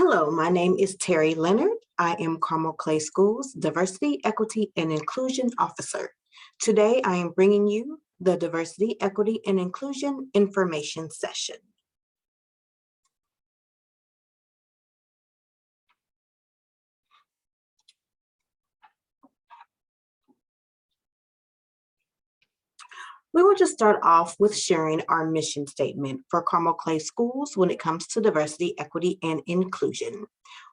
Hello, my name is Terry Leonard. I am Carmel Clay School's Diversity, Equity, and Inclusion Officer. Today, I am bringing you the Diversity, Equity, and Inclusion Information Session. We will just start off with sharing our mission statement for Carmel Clay Schools when it comes to diversity, equity, and inclusion.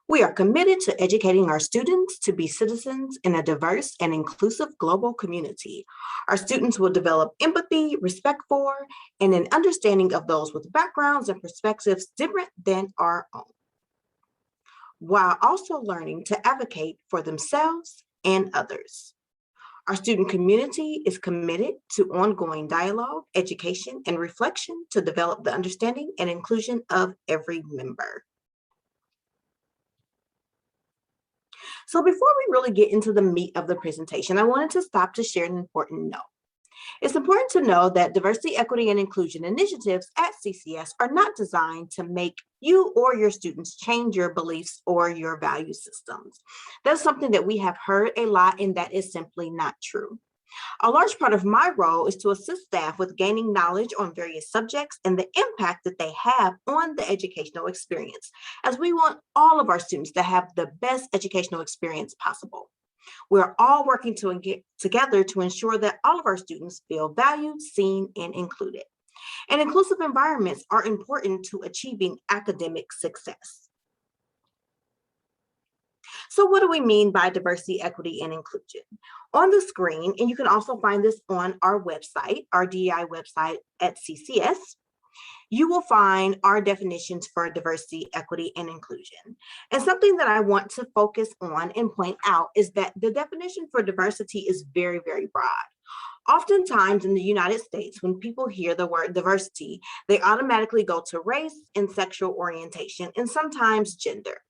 We are committed to educating our students to be citizens in a diverse and inclusive global community. Our students will develop empathy, respect for, and an understanding of those with backgrounds and perspectives different than our own, while also learning to advocate for themselves and others. Our student community is committed to ongoing dialogue, education, and reflection to develop the understanding and inclusion of every member. So before we really get into the meat of the presentation, I wanted to stop to share an important note. It's important to know that diversity, equity, and inclusion initiatives at CCS are not designed to make you or your students change your beliefs or your value systems. That's something that we have heard a lot, and that is simply not true. A large part of my role is to assist staff with gaining knowledge on various subjects and the impact that they have on the educational experience, as we want all of our students to have the best educational experience possible. We're all working together to ensure that all of our students feel valued, seen, and included. And inclusive environments are important to achieving academic success. So what do we mean by diversity, equity, and inclusion? On the screen, and you can also find this on our website, our DEI website at CCS, you will find our definitions for diversity, equity, and inclusion. And something that I want to focus on and point out is that the definition for diversity is very, very broad. Oftentimes in the United States, when people hear the word diversity, they automatically go to race and sexual orientation, and sometimes gender.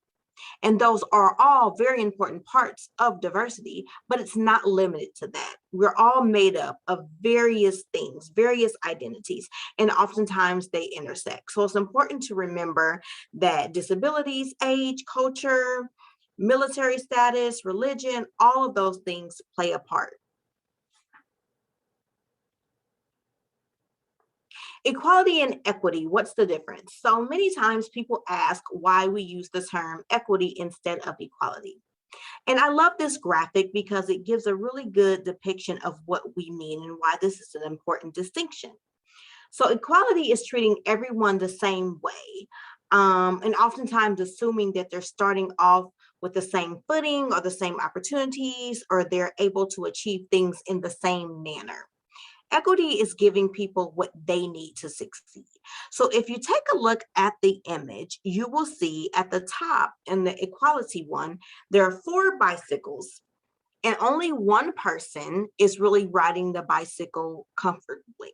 And those are all very important parts of diversity, but it's not limited to that. We're all made up of various things, various identities, and oftentimes they intersect. So it's important to remember that disabilities, age, culture, military status, religion, all of those things play a part. Equality and equity, what's the difference? So many times people ask why we use the term equity instead of equality. And I love this graphic because it gives a really good depiction of what we mean and why this is an important distinction. So equality is treating everyone the same way, and oftentimes assuming that they're starting off with the same footing or the same opportunities, or they're able to achieve things in the same manner. Equity is giving people what they need to succeed. So if you take a look at the image, you will see at the top in the equality one, there are 4 bicycles, and only one person is really riding the bicycle comfortably.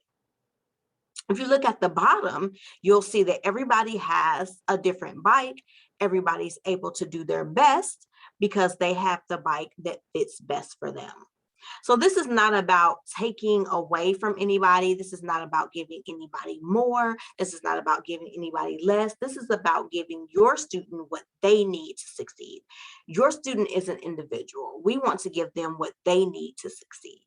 If you look at the bottom, you'll see that everybody has a different bike. Everybody's able to do their best because they have the bike that fits best for them. So this is not about taking away from anybody. This is not about giving anybody more. This is not about giving anybody less. This is about giving your student what they need to succeed. Your student is an individual. We want to give them what they need to succeed.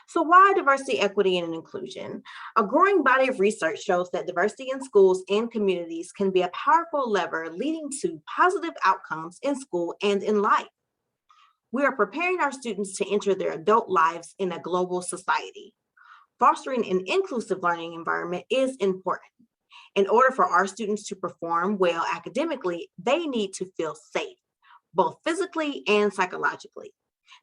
So why diversity, equity, and inclusion? A growing body of research shows that diversity in schools and communities can be a powerful lever leading to positive outcomes in school and in life. We are preparing our students to enter their adult lives in a global society. Fostering an inclusive learning environment is important. In order for our students to perform well academically, they need to feel safe, both physically and psychologically.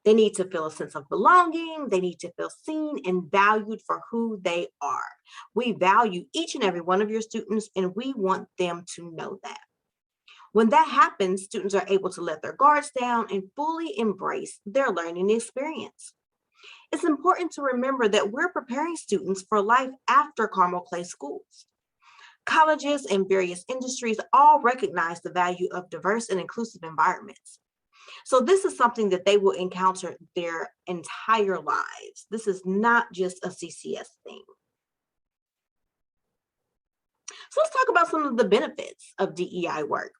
They need to feel a sense of belonging. They need to feel seen and valued for who they are. We value each and every one of your students, and we want them to know that. When that happens, students are able to let their guards down and fully embrace their learning experience. It's important to remember that we're preparing students for life after Carmel Clay Schools. Colleges and various industries all recognize the value of diverse and inclusive environments. So this is something that they will encounter their entire lives. This is not just a CCS thing. So let's talk about some of the benefits of DEI work.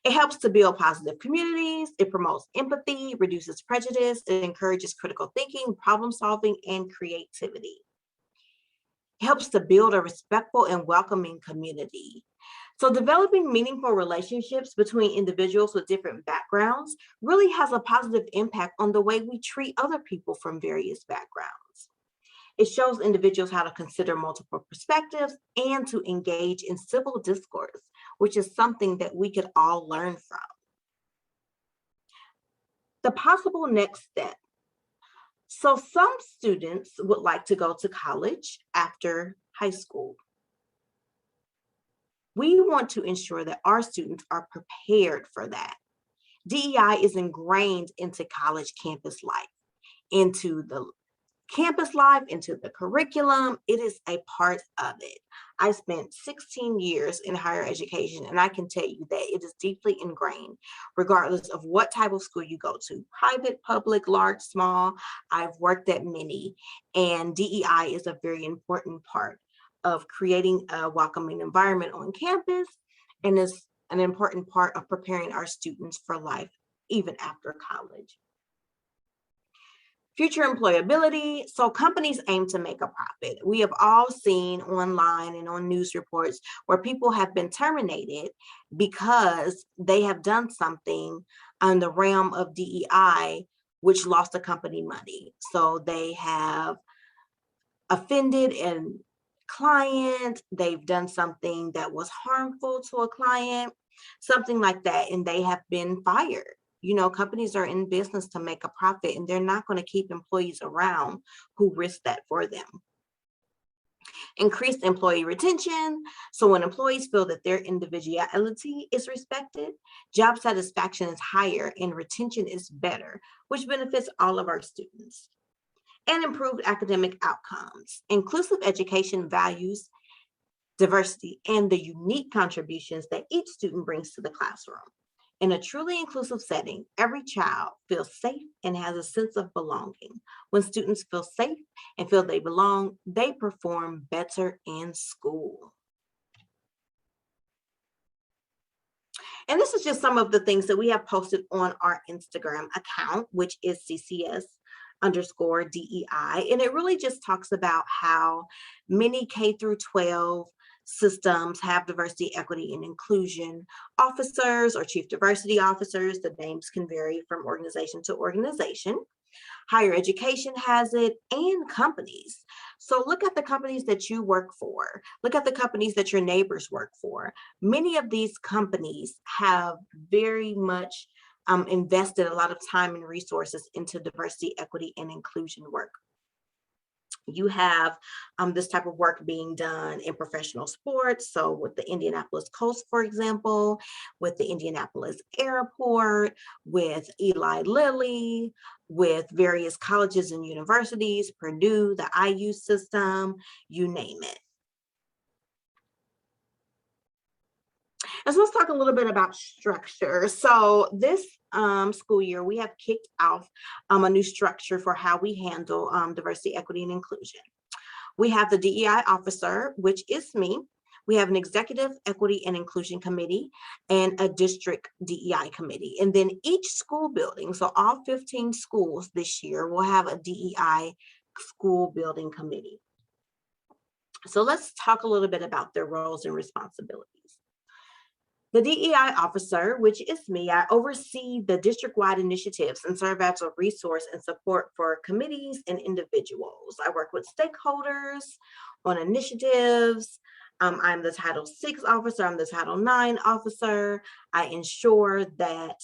It helps to build positive communities, it promotes empathy, reduces prejudice, it encourages critical thinking, problem solving, and creativity. It helps to build a respectful and welcoming community. So, developing meaningful relationships between individuals with different backgrounds really has a positive impact on the way we treat other people from various backgrounds. It shows individuals how to consider multiple perspectives and to engage in civil discourse, which is something that we could all learn from. The possible next step. So, some students would like to go to college after high school. We want to ensure that our students are prepared for that. DEI is ingrained into college campus life, into the campus life, into the curriculum. It is a part of it. I spent 16 years in higher education, and I can tell you that it is deeply ingrained, regardless of what type of school you go to, private, public, large, small. I've worked at many, and DEI is a very important part of creating a welcoming environment on campus, and is an important part of preparing our students for life, even after college. Future employability. So companies aim to make a profit. We have all seen online and on news reports where people have been terminated because they have done something on the realm of DEI, which lost the company money. So they have offended a client, they've done something that was harmful to a client, something like that, and they have been fired. Companies are in business to make a profit, and they're not going to keep employees around who risk that for them. Increased employee retention. So when employees feel that their individuality is respected, job satisfaction is higher and retention is better, which benefits all of our students. And improved academic outcomes. Inclusive education values diversity and the unique contributions that each student brings to the classroom. In a truly inclusive setting, every child feels safe and has a sense of belonging. When students feel safe and feel they belong, they perform better in school. And this is just some of the things that we have posted on our Instagram account, which is CCS_DEI. And it really just talks about how many K through 12 systems have diversity, equity, and inclusion officers or chief diversity officers. The names can vary from organization to organization. Higher education has it, and companies. So look at the companies that you work for. Look at the companies that your neighbors work for. Many of these companies have very much invested a lot of time and resources into diversity, equity, and inclusion work. You have this type of work being done in professional sports. So with the Indianapolis Colts, for example, with the Indianapolis Airport, with Eli Lilly, with various colleges and universities, Purdue, the IU system, you name it. And so let's talk a little bit about structure. So this school year, we have kicked off a new structure for how we handle diversity, equity, and inclusion. We have the DEI officer, which is me. We have an executive equity and inclusion committee and a district DEI committee. And then each school building, so all 15 schools this year will have a DEI school building committee. So let's talk a little bit about their roles and responsibilities. The DEI officer, which is me, I oversee the district-wide initiatives and serve as a resource and support for committees and individuals. I work with stakeholders on initiatives. I'm the Title VI officer, I'm the Title IX officer. I ensure that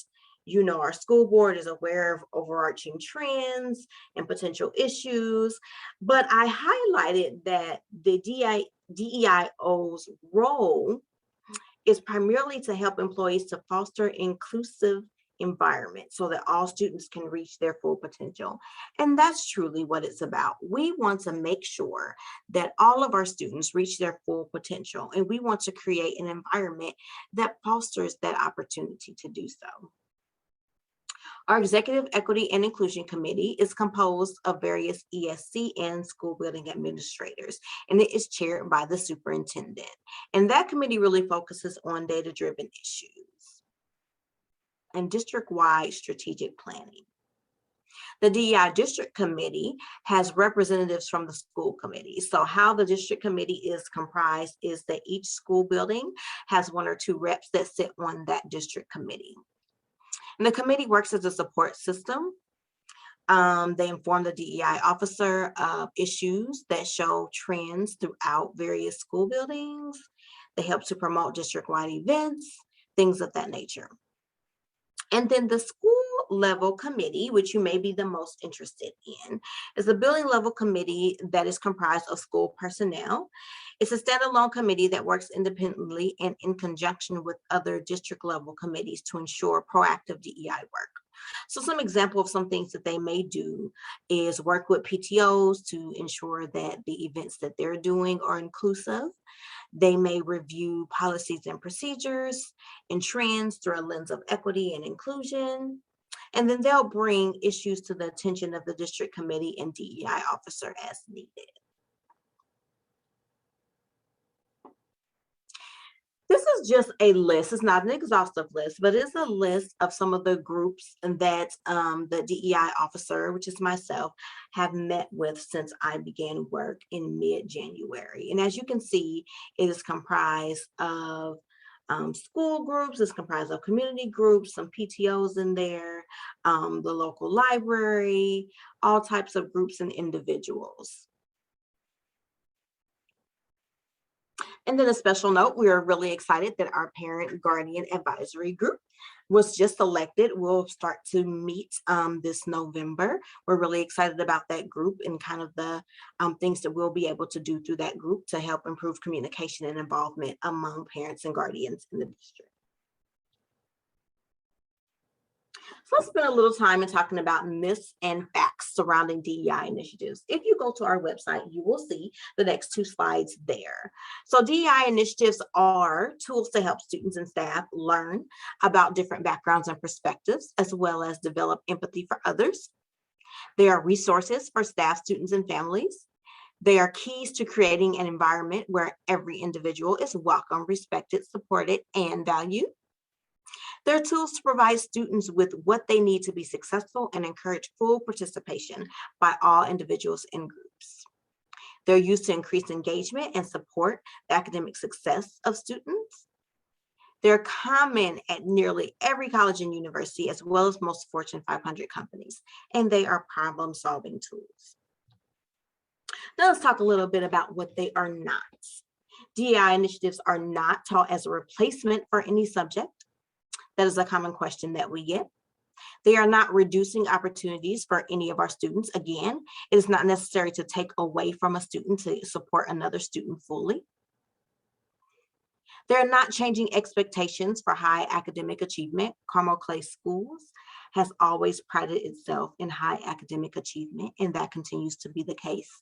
our school board is aware of overarching trends and potential issues. But I highlighted that the DEIO's role is primarily to help employees to foster inclusive environment so that all students can reach their full potential. And that's truly what it's about. We want to make sure that all of our students reach their full potential, and we want to create an environment that fosters that opportunity to do so. Our Executive Equity and Inclusion Committee is composed of various ESC and school building administrators, and it is chaired by the superintendent. And that committee really focuses on data-driven issues and district-wide strategic planning. The DEI District Committee has representatives from the school committee. So how the district committee is comprised is that each school building has one or two reps that sit on that district committee. And the committee works as a support system. They inform the DEI officer of issues that show trends throughout various school buildings. They help to promote district-wide events, things of that nature. And then the school level committee, which you may be the most interested in, is a building level committee that is comprised of school personnel. It's a standalone committee that works independently and in conjunction with other district level committees to ensure proactive DEI work. So some example of some things that they may do is work with PTOs to ensure that the events that they're doing are inclusive. They may review policies and procedures and trends through a lens of equity and inclusion. And then they'll bring issues to the attention of the district committee and DEI officer as needed. This is just a list. It's not an exhaustive list, but it's a list of some of the groups that the DEI officer, which is myself, have met with since I began work in mid-January. And as you can see, it is comprised of school groups, it's comprised of community groups, some PTOs in there, the local library, all types of groups and individuals. And then a special note, we are really excited that our parent guardian advisory group was just elected. We'll start to meet this November. We're really excited about that group and kind of the things that we'll be able to do through that group to help improve communication and involvement among parents and guardians in the district. So let's spend a little time in talking about myths and facts surrounding DEI initiatives. If you go to our website, you will see the next two slides there. So DEI initiatives are tools to help students and staff learn about different backgrounds and perspectives, as well as develop empathy for others. They are resources for staff, students, and families. They are keys to creating an environment where every individual is welcome, respected, supported, and valued. They're tools to provide students with what they need to be successful and encourage full participation by all individuals and groups. They're used to increase engagement and support the academic success of students. They're common at nearly every college and university, as well as most Fortune 500 companies, and they are problem-solving tools. Now let's talk a little bit about what they are not. DEI initiatives are not taught as a replacement for any subject. That is a common question that we get. They are not reducing opportunities for any of our students. Again, it is not necessary to take away from a student to support another student fully. They're not changing expectations for high academic achievement. Carmel Clay Schools has always prided itself in high academic achievement, and that continues to be the case.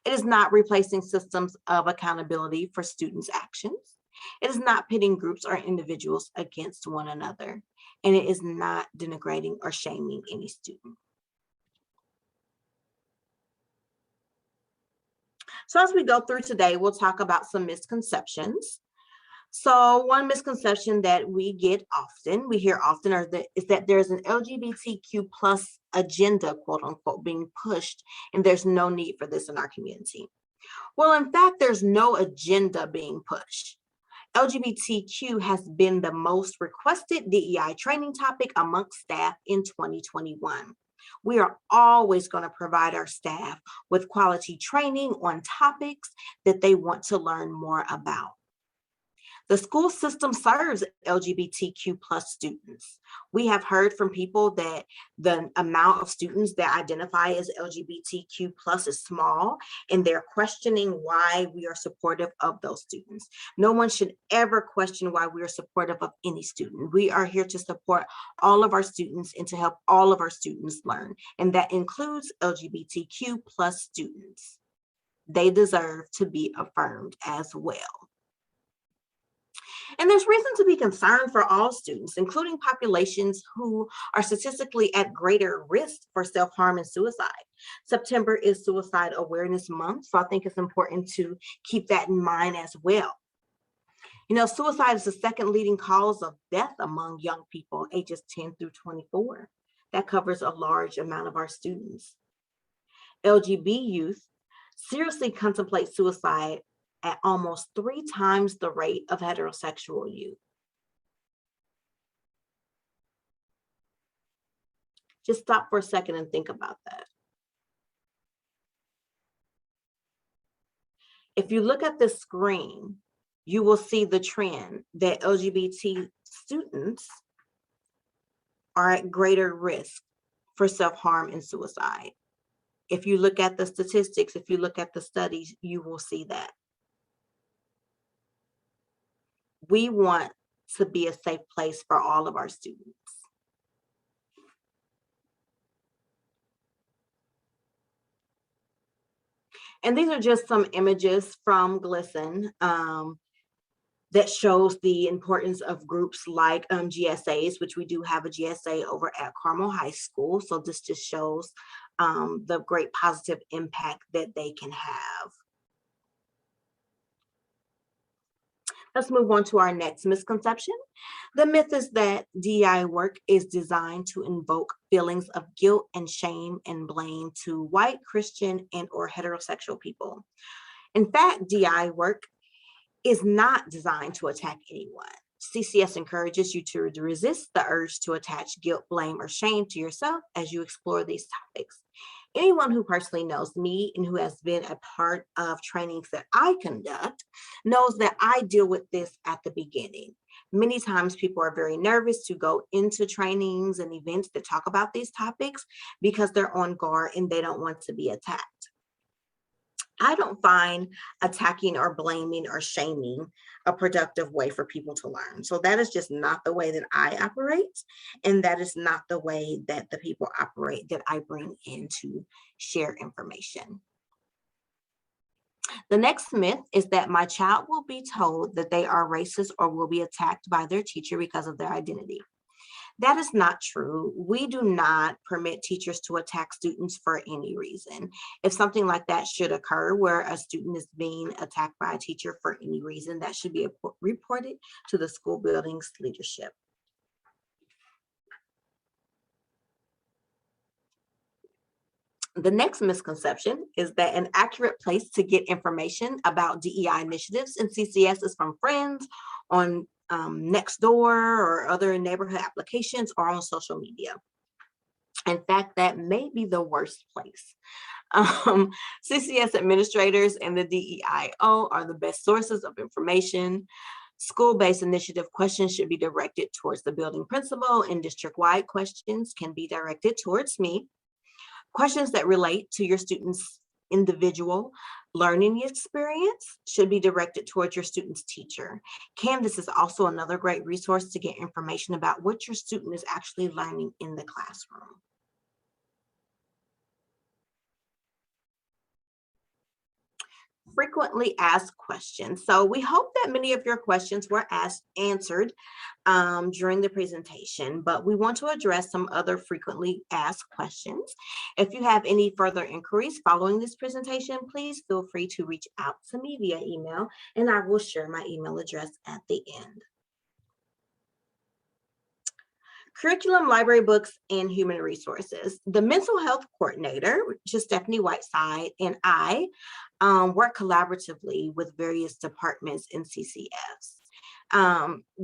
It is not replacing systems of accountability for students' actions. It is not pitting groups or individuals against one another, and it is not denigrating or shaming any student. So as we go through today, we'll talk about some misconceptions. So one misconception that we hear often, is that there's an LGBTQ plus agenda, quote unquote, being pushed, and there's no need for this in our community. Well, in fact, there's no agenda being pushed. LGBTQ has been the most requested DEI training topic amongst staff in 2021. We are always going to provide our staff with quality training on topics that they want to learn more about. The school system serves LGBTQ plus students. We have heard from people that the amount of students that identify as LGBTQ plus is small, and they're questioning why we are supportive of those students. No one should ever question why we are supportive of any student. We are here to support all of our students and to help all of our students learn, and that includes LGBTQ plus students. They deserve to be affirmed as well. And there's reason to be concerned for all students, including populations who are statistically at greater risk for self-harm and suicide. September is Suicide Awareness Month, so I think it's important to keep that in mind as well. You know, suicide is the second leading cause of death among young people ages 10 through 24. That covers a large amount of our students. LGBT youth seriously contemplate suicide at almost 3 times the rate of heterosexual youth. Just stop for a second and think about that. If you look at the screen, you will see the trend that LGBT students are at greater risk for self-harm and suicide. If you look at the statistics, if you look at the studies, you will see that. We want to be a safe place for all of our students. And these are just some images from GLSEN that shows the importance of groups like GSAs, which we do have a GSA over at Carmel High School. So this just shows the great positive impact that they can have. Let's move on to our next misconception. The myth is that DEI work is designed to invoke feelings of guilt and shame and blame to white, Christian, and or heterosexual people. In fact, DEI work is not designed to attack anyone. CCS encourages you to resist the urge to attach guilt, blame, or shame to yourself as you explore these topics. Anyone who personally knows me and who has been a part of trainings that I conduct knows that I deal with this at the beginning. Many times people are very nervous to go into trainings and events that talk about these topics because they're on guard and they don't want to be attacked. I don't find attacking or blaming or shaming a productive way for people to learn. So that is just not the way that I operate. And that is not the way that the people operate that I bring in to share information. The next myth is that my child will be told that they are racist or will be attacked by their teacher because of their identity. That is not true. We do not permit teachers to attack students for any reason. If something like that should occur where a student is being attacked by a teacher for any reason, that should be reported to the school building's leadership. The next misconception is that an accurate place to get information about DEI initiatives in CCS is from friends on Nextdoor or other neighborhood applications or on social media. In fact, that may be the worst place. CCS administrators and the DEIO are the best sources of information. School-based initiative questions should be directed towards the building principal, and district-wide questions can be directed towards me. Questions that relate to your students' individual learning experience should be directed towards your student's teacher. Canvas is also another great resource to get information about what your student is actually learning in the classroom. Frequently asked questions. So we hope that many of your questions were answered during the presentation, but we want to address some other frequently asked questions. If you have any further inquiries following this presentation, please feel free to reach out to me via email, and I will share my email address at the end. Curriculum, library books, and human resources. The mental health coordinator, which is Stephanie Whiteside, and I work collaboratively with various departments in CCS.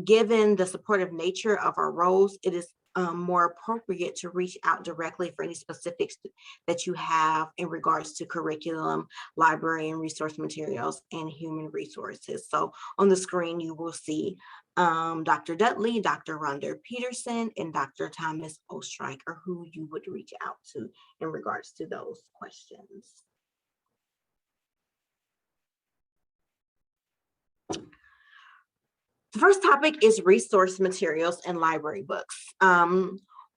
Given the supportive nature of our roles, it is more appropriate to reach out directly for any specifics that you have in regards to curriculum, library and resource materials, and human resources. So on the screen, you will see Dr. Dudley, Dr. Rhonda Peterson, and Dr. Thomas Ostreicher, who you would reach out to in regards to those questions. The first topic is resource materials and library books.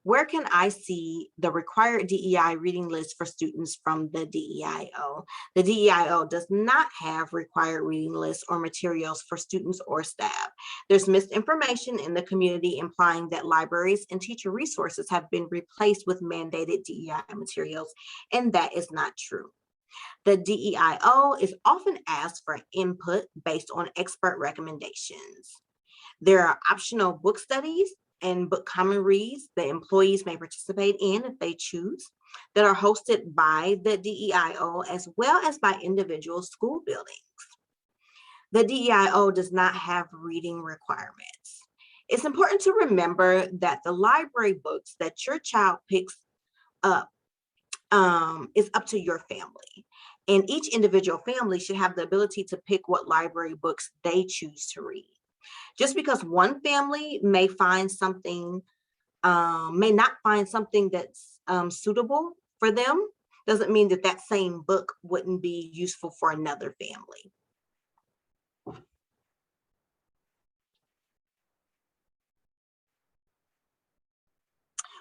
Where can I see the required DEI reading list for students from the DEIO? The DEIO does not have required reading lists or materials for students or staff. There's misinformation in the community implying that libraries and teacher resources have been replaced with mandated DEI materials, and that is not true. The DEIO is often asked for input based on expert recommendations. There are optional book studies and book common reads that employees may participate in if they choose, that are hosted by the DEIO as well as by individual school buildings. The DEIO does not have reading requirements. It's important to remember that the library books that your child picks up is up to your family. And each individual family should have the ability to pick what library books they choose to read. Just because one family may find something, may not find something that's suitable for them, doesn't mean that that same book wouldn't be useful for another family.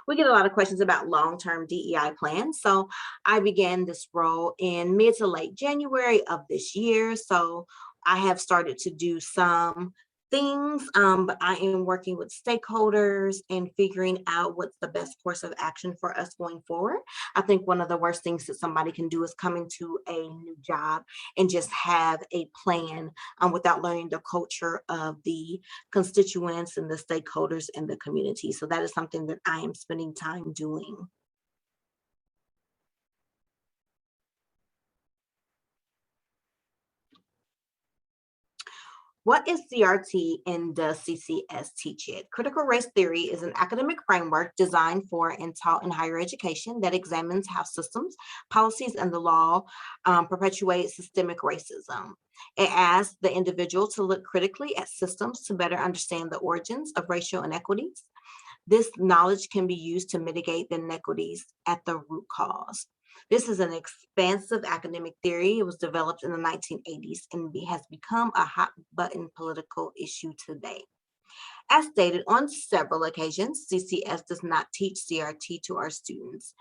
We get a lot of questions about long-term DEI plans. So I began this role in mid to late January of this year. So I have started to do some things, but I am working with stakeholders and figuring out what's the best course of action for us going forward. I think one of the worst things that somebody can do is come into a new job and just have a plan without learning the culture of the constituents and the stakeholders in the community. So that is something that I am spending time doing. What is CRT and does CCS teach it? Critical race theory is an academic framework designed for and taught in higher education that examines how systems, policies, and the law perpetuate systemic racism. It asks the individual to look critically at systems to better understand the origins of racial inequities. This knowledge can be used to mitigate the inequities at the root cause. This is an expansive academic theory. It was developed in the 1980s and has become a hot button political issue today. As stated on several occasions, CCS does not teach CRT to our students,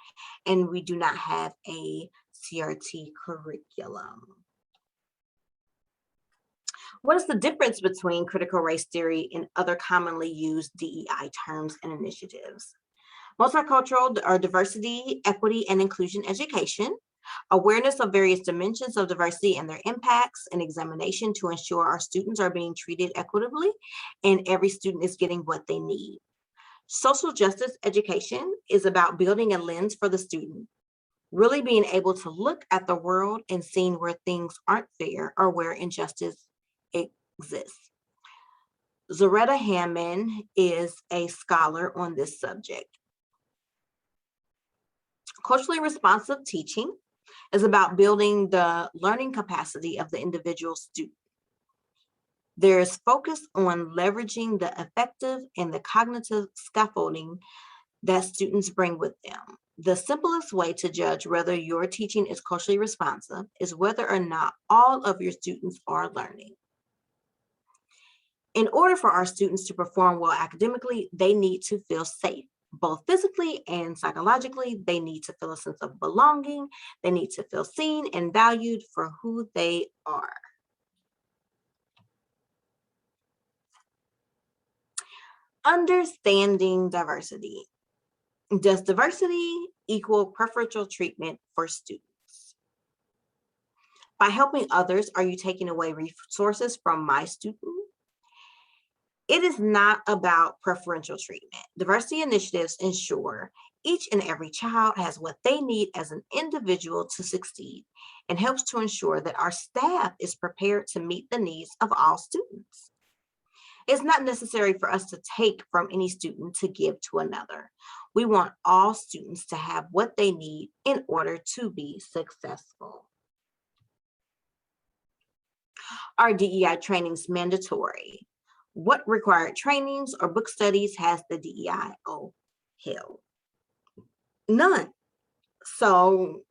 and we do not have a CRT curriculum. What is the difference between critical race theory and other commonly used DEI terms and initiatives? Multicultural or diversity, equity, and inclusion education, awareness of various dimensions of diversity and their impacts, and examination to ensure our students are being treated equitably and every student is getting what they need. Social justice education is about building a lens for the student, really being able to look at the world and seeing where things aren't fair or where injustice exists. Zaretta Hammond is a scholar on this subject. Culturally responsive teaching is about building the learning capacity of the individual student. There is focus on leveraging the affective and the cognitive scaffolding that students bring with them. The simplest way to judge whether your teaching is culturally responsive is whether or not all of your students are learning. In order for our students to perform well academically, they need to feel safe. Both physically and psychologically, they need to feel a sense of belonging. They need to feel seen and valued for who they are. Understanding diversity. Does diversity equal preferential treatment for students? By helping others, are you taking away resources from my student? It is not about preferential treatment. Diversity initiatives ensure each and every child has what they need as an individual to succeed and helps to ensure that our staff is prepared to meet the needs of all students. It's not necessary for us to take from any student to give to another. We want all students to have what they need in order to be successful. Are DEI trainings mandatory? What required trainings or book studies has the DEIO held? None. So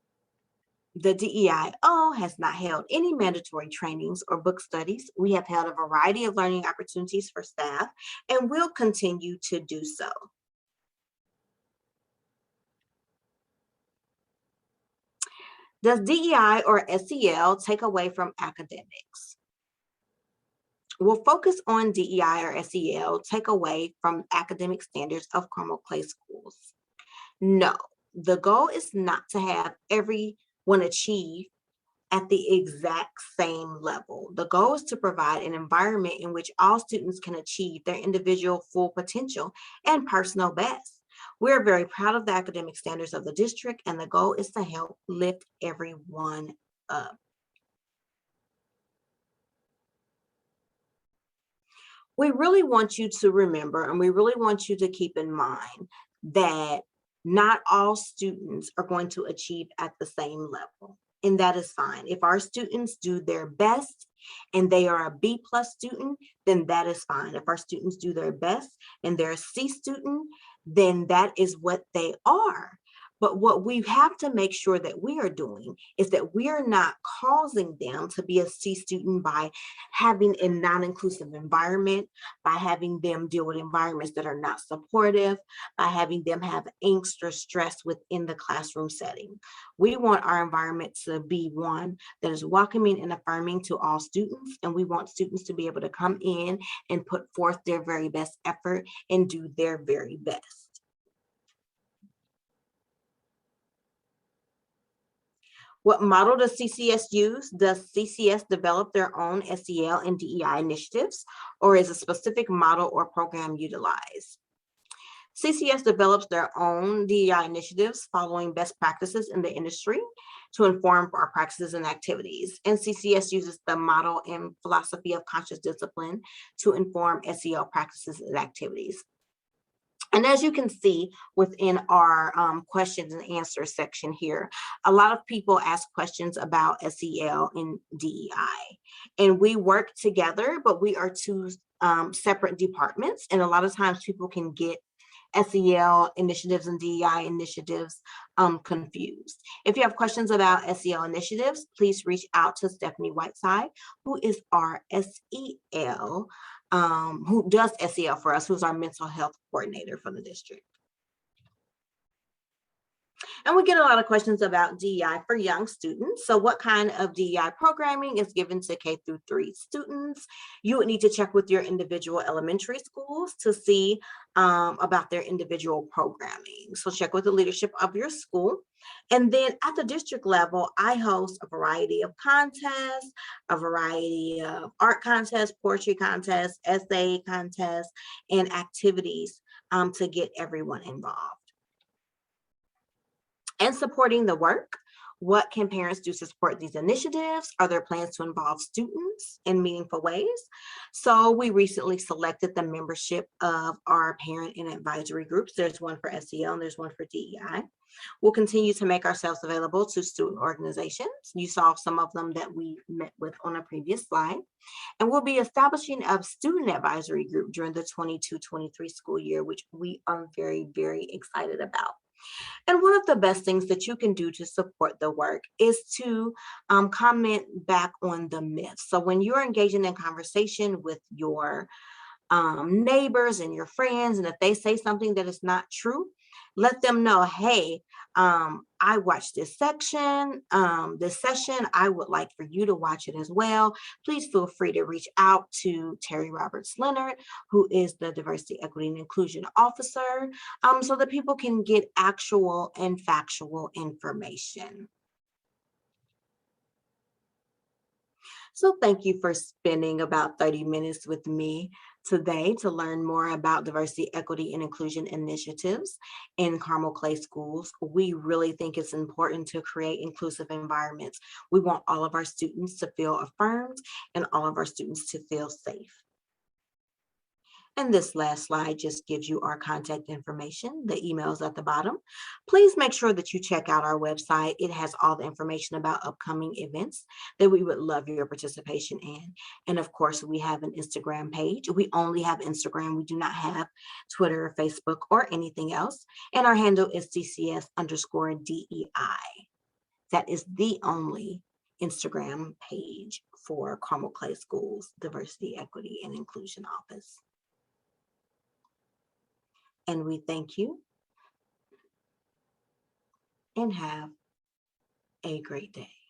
the DEIO has not held any mandatory trainings or book studies. We have held a variety of learning opportunities for staff and will continue to do so. Does DEI or SEL take away from academics? Will focus on DEI or SEL take away from academic standards of Carmel Clay schools? No, the goal is not to have everyone achieve at the exact same level. The goal is to provide an environment in which all students can achieve their individual full potential and personal best. We're very proud of the academic standards of the district, and the goal is to help lift everyone up. We really want you to remember, and we really want you to keep in mind that not all students are going to achieve at the same level. And that is fine. If our students do their best and they are a B plus student, then that is fine. If our students do their best and they're a C student, then that is what they are. But what we have to make sure that we are doing is that we are not causing them to be a C student by having a non-inclusive environment, by having them deal with environments that are not supportive, by having them have angst or stress within the classroom setting. We want our environment to be one that is welcoming and affirming to all students, and we want students to be able to come in and put forth their very best effort and do their very best. What model does CCS use? Does CCS develop their own SEL and DEI initiatives, or is a specific model or program utilized? CCS develops their own DEI initiatives following best practices in the industry to inform our practices and activities. And CCS uses the model and philosophy of conscious discipline to inform SEL practices and activities. And as you can see within our questions and answers section here, a lot of people ask questions about SEL and DEI. And we work together, but we are two separate departments. And a lot of times people can get SEL initiatives and DEI initiatives confused. If you have questions about SEL initiatives, please reach out to Stephanie Whiteside, who is our SEL, who does SEL for us, who's our mental health coordinator for the district. And we get a lot of questions about DEI for young students. So what kind of DEI programming is given to K through 3 students? You would need to check with your individual elementary schools to see about their individual programming. So check with the leadership of your school. And then at the district level, I host a variety of contests, a variety of art contests, poetry contests, essay contests, and activities to get everyone involved. And supporting the work. What can parents do to support these initiatives? Are there plans to involve students in meaningful ways? So we recently selected the membership of our parent and advisory groups. There's one for SEL and there's one for DEI. We'll continue to make ourselves available to student organizations. You saw some of them that we met with on a previous slide. And we'll be establishing a student advisory group during the 22-23 school year, which we are very, very excited about. And one of the best things that you can do to support the work is to comment back on the myths. So when you're engaging in conversation with your neighbors and your friends, and if they say something that is not true, let them know, hey, I watched this session. I would like for you to watch it as well. Please feel free to reach out to Terry Roberts Leonard, who is the Diversity, Equity, and Inclusion Officer, so that people can get actual and factual information. So thank you for spending about 30 minutes with me today to learn more about diversity, equity, and inclusion initiatives in Carmel Clay schools. We really think it's important to create inclusive environments. We want all of our students to feel affirmed and all of our students to feel safe. And this last slide just gives you our contact information. The email is at the bottom. Please make sure that you check out our website. It has all the information about upcoming events that we would love your participation in. And of course, we have an Instagram page. We only have Instagram. We do not have Twitter or Facebook or anything else. And our handle is CCS_DEI. That is the only Instagram page for Carmel Clay Schools Diversity, Equity, and Inclusion Office. And we thank you and have a great day.